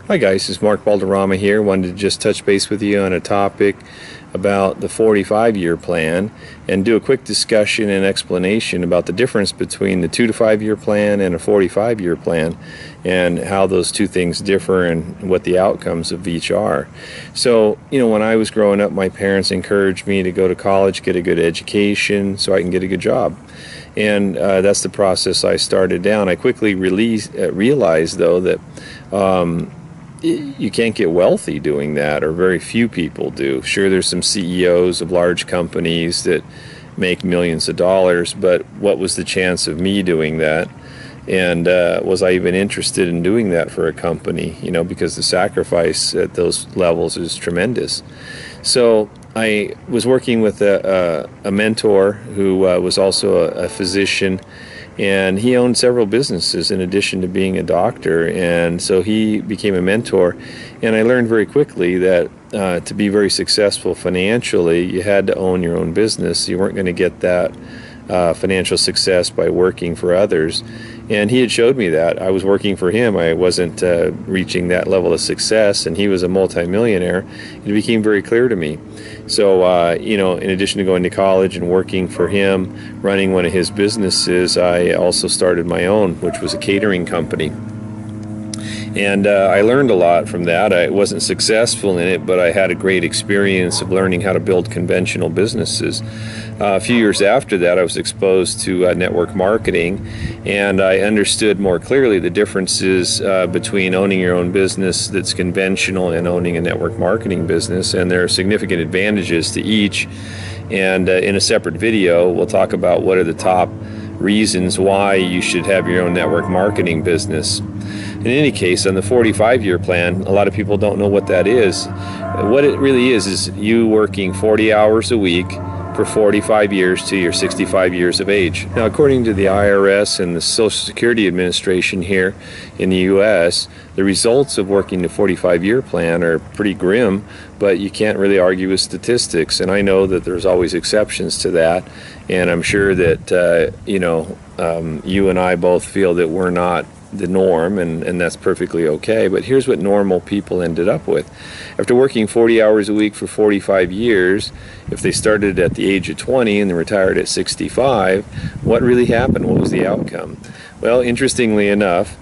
Hi guys, it's Mark Balderrama here. Wanted to just touch base with you on a topic about the 45-year plan and do a quick discussion and explanation about the difference between the 2 to 5 year plan and a 45-year plan and how those two things differ and what the outcomes of each are. So, when I was growing up, my parents encouraged me to go to college, get a good education so I can get a good job. And that's the process I started down. I quickly realized, though, that you can't get wealthy doing that, or very few people do. Sure, there's some CEOs of large companies that make millions of dollars, but what was the chance of me doing that? And was I even interested in doing that for a company? Because the sacrifice at those levels is tremendous. So I was working with a mentor who was also a physician, and he owned several businesses in addition to being a doctor, and so he became a mentor. And I learned very quickly that to be very successful financially, you had to own your own business. You weren't going to get that financial success by working for others. And he had showed me that. I was working for him. I wasn't reaching that level of success, and he was a multimillionaire. It became very clear to me. So, in addition to going to college and working for him, running one of his businesses, I also started my own, which was a catering company. And I learned a lot from that. I wasn't successful in it, but I had a great experience of learning how to build conventional businesses. A few years after that, I was exposed to network marketing, and I understood more clearly the differences between owning your own business that's conventional and owning a network marketing business, and there are significant advantages to each. And in a separate video, we'll talk about what are the top reasons why you should have your own network marketing business. In any case, on the 45-year plan, a lot of people don't know what that is. What it really is you working 40 hours a week for 45 years till you're 65 years of age. Now, according to the IRS and the Social Security Administration here in the U.S., the results of working the 45-year plan are pretty grim, but you can't really argue with statistics. And I know that there's always exceptions to that, and I'm sure that, you and I both feel that we're not the norm, and that's perfectly okay. But here's what normal people ended up with. After working 40 hours a week for 45 years, if they started at the age of 20 and they retired at 65, what really happened? What was the outcome? Well, interestingly enough,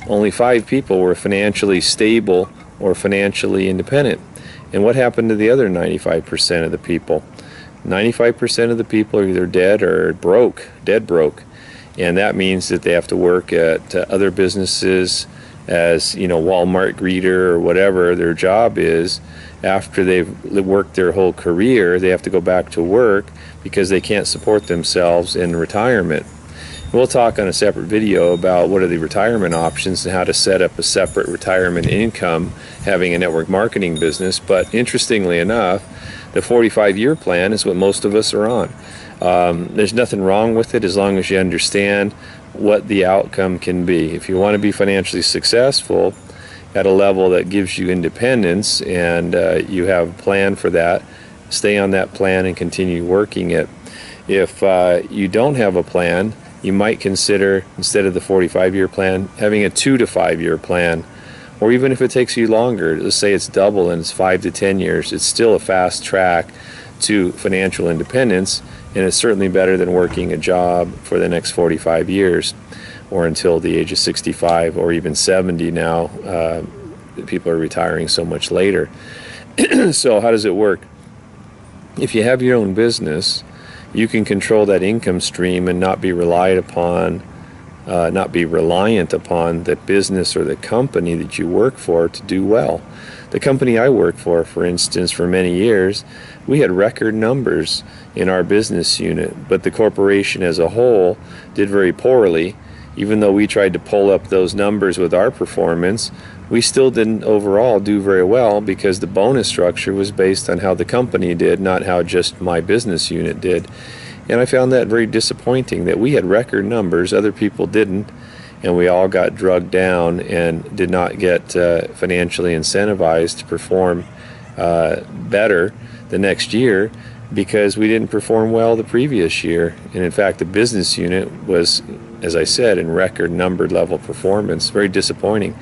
only 5 people were financially stable or financially independent. And what happened to the other 95% of the people? 95% of the people are either dead or dead broke. And that means that they have to work at other businesses as, Walmart greeter or whatever their job is. After they've worked their whole career, they have to go back to work because they can't support themselves in retirement. We'll talk on a separate video about what are the retirement options and how to set up a separate retirement income having a network marketing business. But interestingly enough, the 45-year plan is what most of us are on. There's nothing wrong with it as long as you understand what the outcome can be. If you want to be financially successful at a level that gives you independence and you have a plan for that, stay on that plan and continue working it. If you don't have a plan, you might consider, instead of the 45-year plan, having a 2 to 5 year plan. Or even if it takes you longer, let's say it's double and it's 5 to 10 years, it's still a fast track to financial independence, and it's certainly better than working a job for the next 45 years or until the age of 65 or even 70 now. People are retiring so much later. So how does it work? If you have your own business, you can control that income stream and not be reliant upon the business or the company that you work for to do well. The company I work for instance, for many years, we had record numbers in our business unit, but the corporation as a whole did very poorly. Even though we tried to pull up those numbers with our performance, we still didn't overall do very well because the bonus structure was based on how the company did, not how just my business unit did. And I found that very disappointing, that we had record numbers, other people didn't, and we all got drugged down and did not get financially incentivized to perform better the next year because we didn't perform well the previous year. And in fact, the business unit was, as I said, in record numbered level performance. Very disappointing.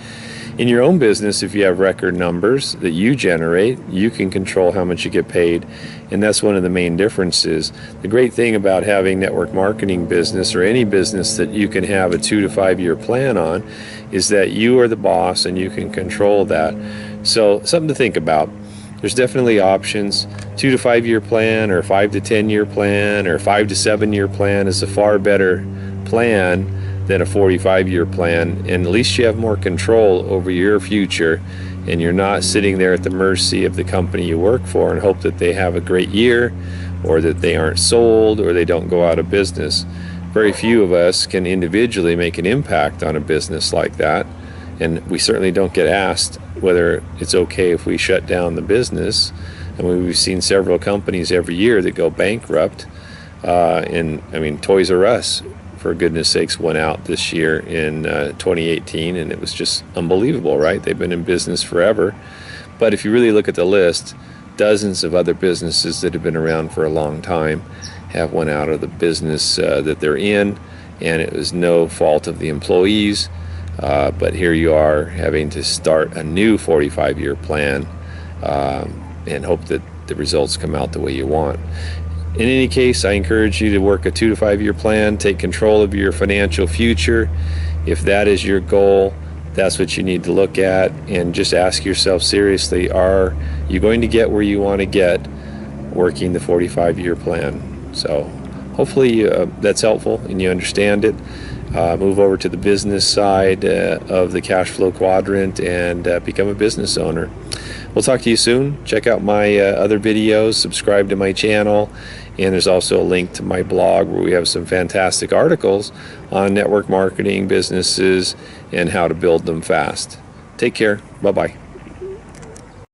In your own business, if you have record numbers that you generate, you can control how much you get paid, and that's one of the main differences. The great thing about having network marketing business, or any business that you can have a 2 to 5 year plan on, is that you are the boss and you can control that. So something to think about. There's definitely options. 2 to 5 year plan, or 5 to 10 year plan, or 5 to 7 year plan is a far better plan than a 45 year plan, and at least you have more control over your future, and you're not sitting there at the mercy of the company you work for and hope that they have a great year, or that they aren't sold, or they don't go out of business. Very few of us can individually make an impact on a business like that, and we certainly don't get asked whether it's okay if we shut down the business. And we've seen several companies every year that go bankrupt, and I mean, Toys R Us, for goodness sakes, went out this year in 2018, and it was just unbelievable, right? They've been in business forever. But if you really look at the list, dozens of other businesses that have been around for a long time have went out of the business that they're in, and it was no fault of the employees. But here you are having to start a new 45 year plan and hope that the results come out the way you want. In any case, I encourage you to work a 2 to 5 year plan, take control of your financial future. If that is your goal, that's what you need to look at, and just ask yourself seriously, are you going to get where you want to get working the 45 year plan? So hopefully that's helpful and you understand it. Move over to the business side of the cash flow quadrant and become a business owner. We'll talk to you soon. Check out my other videos, subscribe to my channel, and there's also a link to my blog where we have some fantastic articles on network marketing businesses and how to build them fast. Take care. Bye-bye.